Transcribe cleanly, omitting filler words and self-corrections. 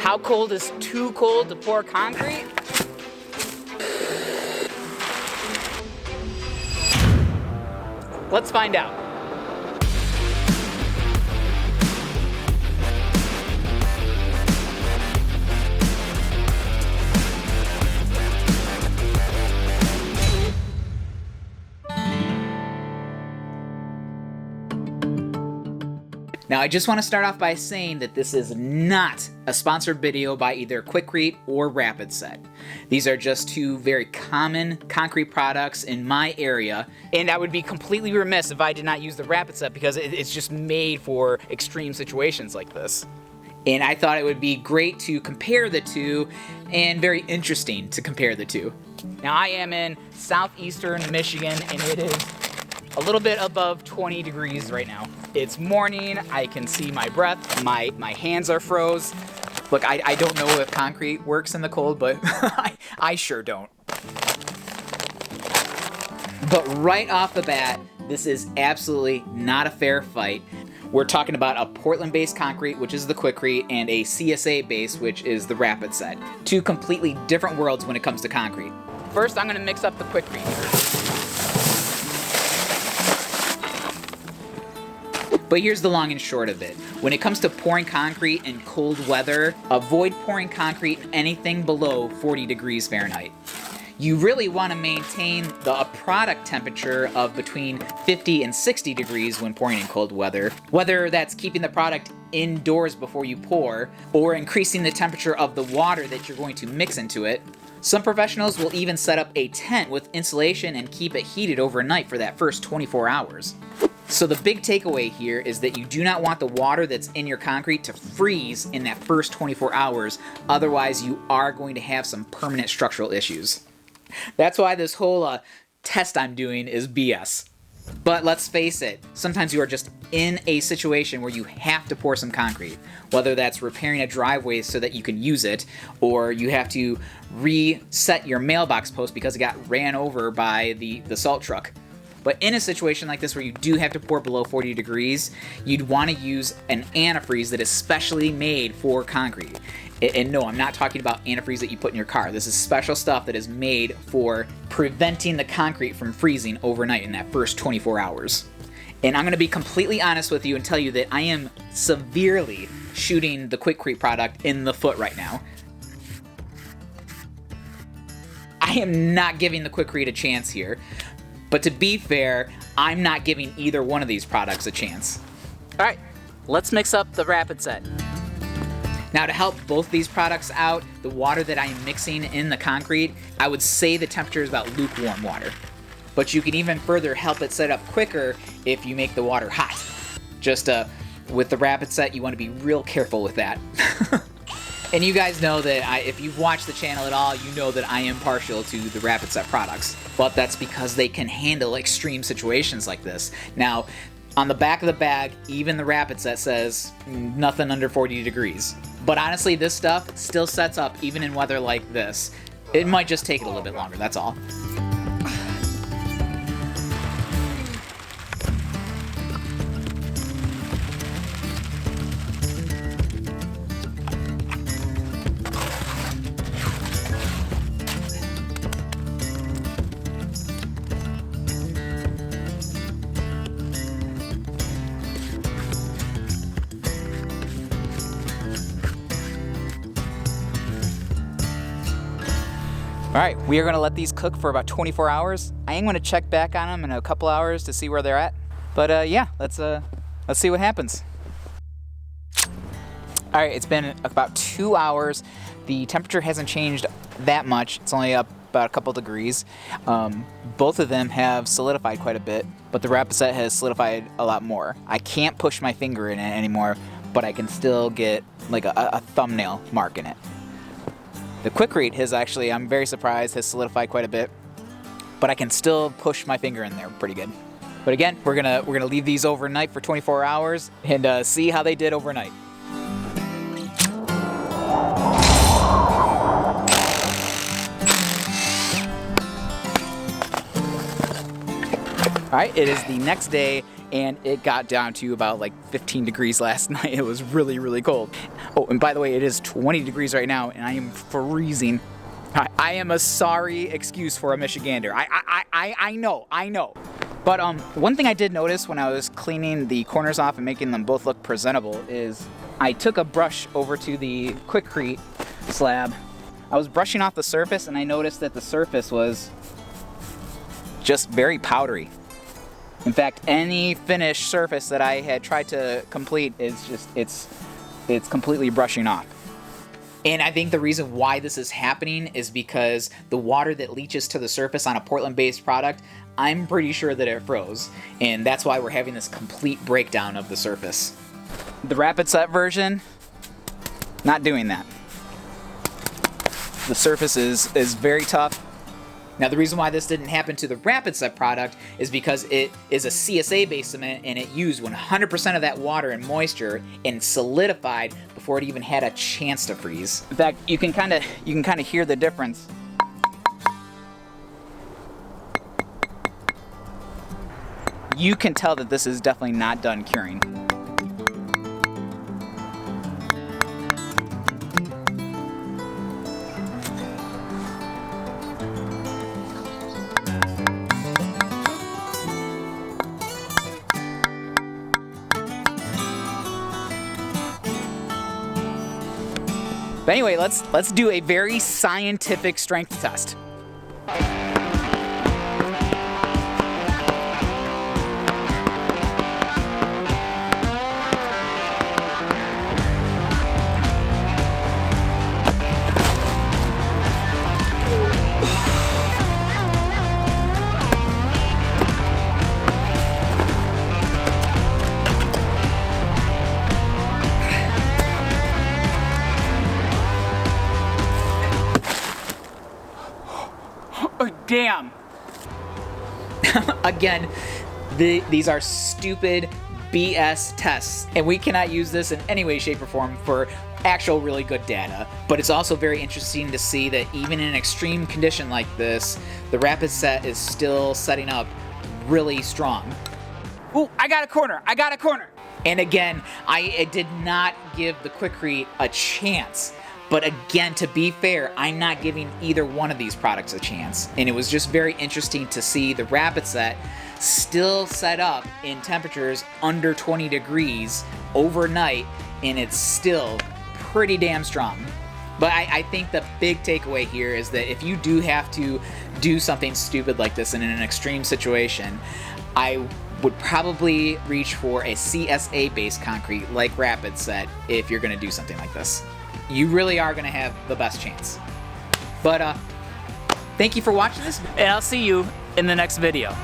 How cold is too cold to pour concrete? Let's find out. Now, I just want to start off by saying that this is not a sponsored video by either Quikrete or Rapid Set. These are just two very common concrete products in my area, and I would be completely remiss if I did not use the Rapid Set because it's just made for extreme situations like this. And I thought it would be great to compare the two, and very interesting to compare the two. Now, I am in southeastern Michigan, and it is a little bit above 20 degrees right now. It's morning, I can see my breath, my hands are froze. Look, I don't know if concrete works in the cold, but I sure don't. But right off the bat, this is absolutely not a fair fight. We're talking about a Portland-based concrete, which is the Quikrete, and a CSA base, which is the Rapid Set. Two completely different worlds when it comes to concrete. First, I'm gonna mix up the Quikrete. But here's the long and short of it. When it comes to pouring concrete in cold weather, avoid pouring concrete anything below 40 degrees Fahrenheit. You really want to maintain the product temperature of between 50 and 60 degrees when pouring in cold weather, whether that's keeping the product indoors before you pour, or increasing the temperature of the water that you're going to mix into it. Some professionals will even set up a tent with insulation and keep it heated overnight for that first 24 hours. So the big takeaway here is that you do not want the water that's in your concrete to freeze in that first 24 hours, otherwise you are going to have some permanent structural issues. That's why this whole test I'm doing is BS. But let's face it, sometimes you are just in a situation where you have to pour some concrete, whether that's repairing a driveway so that you can use it, or you have to reset your mailbox post because it got ran over by the salt truck. But in a situation like this where you do have to pour below 40 degrees, you'd want to use an antifreeze that is specially made for concrete. And no, I'm not talking about antifreeze that you put in your car. This is special stuff that is made for preventing the concrete from freezing overnight in that first 24 hours. And I'm going to be completely honest with you and tell you that I am severely shooting the Quikrete product in the foot right now. I am not giving the Quikrete a chance here. But to be fair, I'm not giving either one of these products a chance. All right, let's mix up the Rapid Set. Now, to help both these products out, the water that I'm mixing in the concrete, I would say the temperature is about lukewarm water. But you can even further help it set up quicker if you make the water hot. Just with the Rapid Set, you want to be real careful with that. And you guys know that if you've watched the channel at all, you know that I am partial to the Rapid Set products. But that's because they can handle extreme situations like this. Now, on the back of the bag, even the Rapid Set says nothing under 40 degrees. But honestly, this stuff still sets up even in weather like this. It might just take it a little bit longer, that's all. All right, we are gonna let these cook for about 24 hours. I am gonna check back on them in a couple hours to see where they're at. But yeah, let's see what happens. All right, it's been about 2 hours. The temperature hasn't changed that much. It's only up about a couple degrees. Both of them have solidified quite a bit, but the Rapid Set has solidified a lot more. I can't push my finger in it anymore, but I can still get like a thumbnail mark in it. The Quikrete has actually, I'm very surprised, has solidified quite a bit, but I can still push my finger in there pretty good. But again, we're gonna leave these overnight for 24 hours and see how they did overnight. All right, it is the next day, and it got down to about like 15 degrees last night. It was really, really cold. Oh, and by the way, it is 20 degrees right now, and I am freezing. I am a sorry excuse for a Michigander. I know. But one thing I did notice when I was cleaning the corners off and making them both look presentable is I took a brush over to the Quikrete slab. I was brushing off the surface, and I noticed that the surface was just very powdery. In fact, any finished surface that I had tried to complete is just, it's completely brushing off. And I think the reason why this is happening is because the water that leaches to the surface on a Portland-based product, I'm pretty sure that it froze. And that's why we're having this complete breakdown of the surface. The Rapid Set version, not doing that. The surface is very tough. Now, the reason why this didn't happen to the Rapid Set product is because it is a CSA-based cement, and it used 100% of that water and moisture and solidified before it even had a chance to freeze. In fact, you can kind of hear the difference. You can tell that this is definitely not done curing. But anyway, let's do a very scientific strength test. Oh, damn. Again, these are stupid BS tests, and we cannot use this in any way, shape, or form for actual really good data. But it's also very interesting to see that even in an extreme condition like this, the Rapid Set is still setting up really strong. Ooh, I got a corner. And again, I did not give the Quikrete a chance. But again, to be fair, I'm not giving either one of these products a chance. And it was just very interesting to see the Rapid Set still set up in temperatures under 20 degrees overnight, and it's still pretty damn strong. But I think the big takeaway here is that if you do have to do something stupid like this in an extreme situation, I would probably reach for a CSA-based concrete like Rapid Set if you're going to do something like this. You really are going to have the best chance. But thank you for watching this, and I'll see you in the next video.